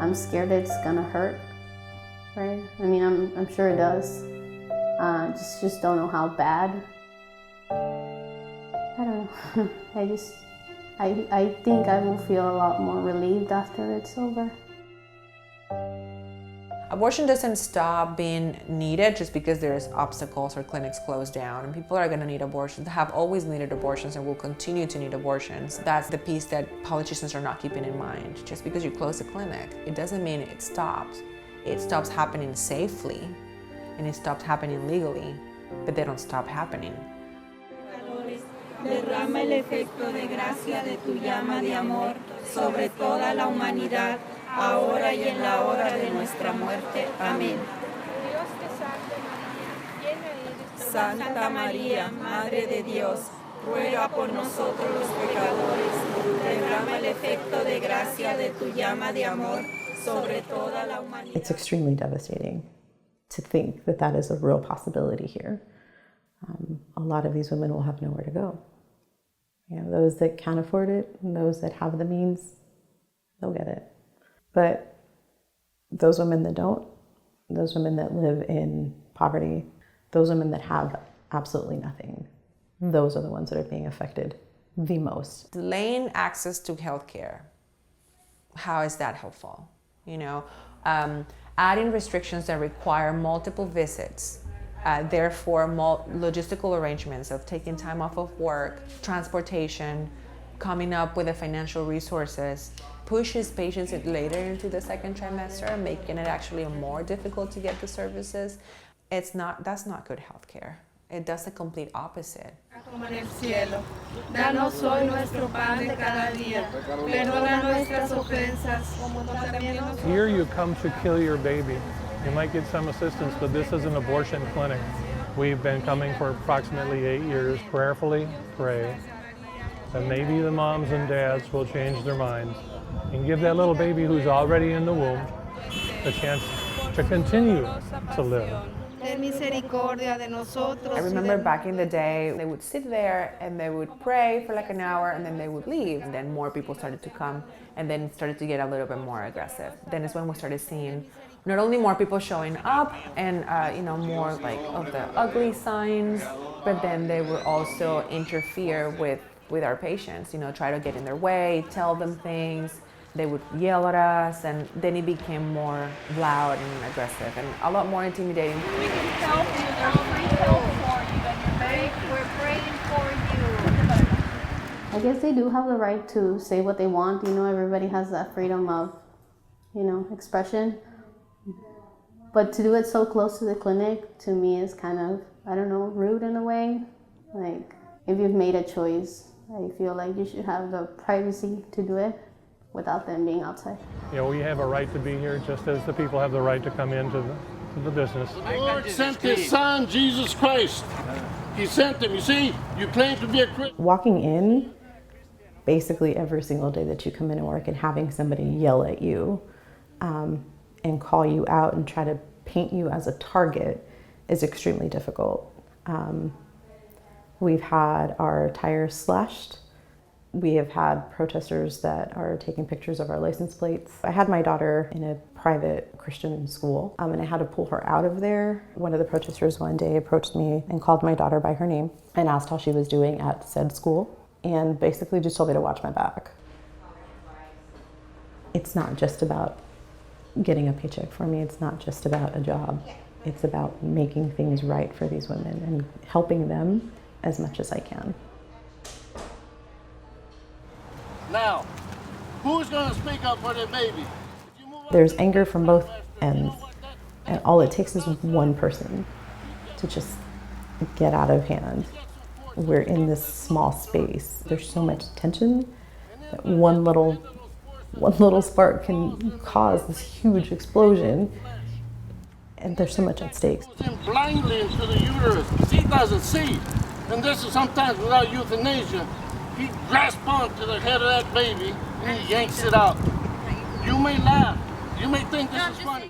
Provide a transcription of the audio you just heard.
I'm scared it's gonna hurt, right? I mean, I'm sure it does. Just don't know how bad. I don't know. I think I will feel a lot more relieved after it's over. Abortion doesn't stop being needed just because there's obstacles or clinics closed down, and people are going to need abortions, have always needed abortions and will continue to need abortions. That's the piece that politicians are not keeping in mind. Just because you close a clinic, it doesn't mean it stops. It stops happening safely and it stops happening legally, but they don't stop happening. Derrama el efecto de gracia de tu llama de amor sobre toda la humanidad, ahora y en la hora de nuestra muerte. Amén. Dios te salve María, llena eres. Santa María, Madre de Dios, ruega por nosotros los pecadores. Derrama el efecto de gracia de tu llama de amor sobre toda la humanidad. It's extremely devastating to think that that is a real possibility here. A lot of these women will have nowhere to go. You know, those that can't afford it and those that have the means, they'll get it. But those women that don't, those women that live in poverty, those women that have absolutely nothing, those are the ones that are being affected the most. Delaying access to healthcare, how is that helpful? You know, adding restrictions that require multiple visits, therefore logistical arrangements of taking time off of work, transportation, coming up with the financial resources, pushes patients later into the second trimester, making it actually more difficult to get the services. That's not good healthcare. It does the complete opposite. Como en el cielo, danos hoy nuestro pan de cada día, perdona nuestras ofensas, como también nosotros. Here you come to kill your baby. You might get some assistance, but this is an abortion clinic. We've been coming for approximately 8 years. Prayerfully pray that maybe the moms and dads will change their minds and give that little baby who's already in the womb a chance to continue to live. I remember back in the day, they would sit there and they would pray for like an hour and then they would leave. And then more people started to come and then it started to get a little bit more aggressive. Then is when we started seeing not only more people showing up and more like of the ugly signs, but then they would also interfere with our patients, try to get in their way, tell them things. They would yell at us, and then it became more loud and aggressive and a lot more intimidating. We can help you. There's free help for you. We're praying for you. I guess they do have the right to say what they want. Everybody has that freedom of, expression. But to do it so close to the clinic, to me, is kind of, rude in a way. Like, if you've made a choice, I feel like you should have the privacy to do it without them being outside. We have a right to be here just as the people have the right to come into the business. The Lord sent His Son, Jesus Christ. He sent Him. You see, you claim to be a Christian. Walking in basically every single day that you come into work and having somebody yell at you and call you out and try to paint you as a target is extremely difficult. We've had our tires slashed. We have had protesters that are taking pictures of our license plates. I had my daughter in a private Christian school, and I had to pull her out of there. One of the protesters one day approached me and called my daughter by her name and asked how she was doing at said school, and basically just told me to watch my back. It's not just about getting a paycheck for me. It's not just about a job. It's about making things right for these women and helping them as much as I can. Now, who's going to speak up for their baby? There's anger from both ends, and all it takes is one person to just get out of hand. We're in this small space. There's so much tension that one little spark can cause this huge explosion, and there's so much at stake. Blindly into the uterus. He doesn't see, and this is sometimes without euthanasia. He grasps onto the head of that baby and he yanks it out. You may laugh. You may think this is funny.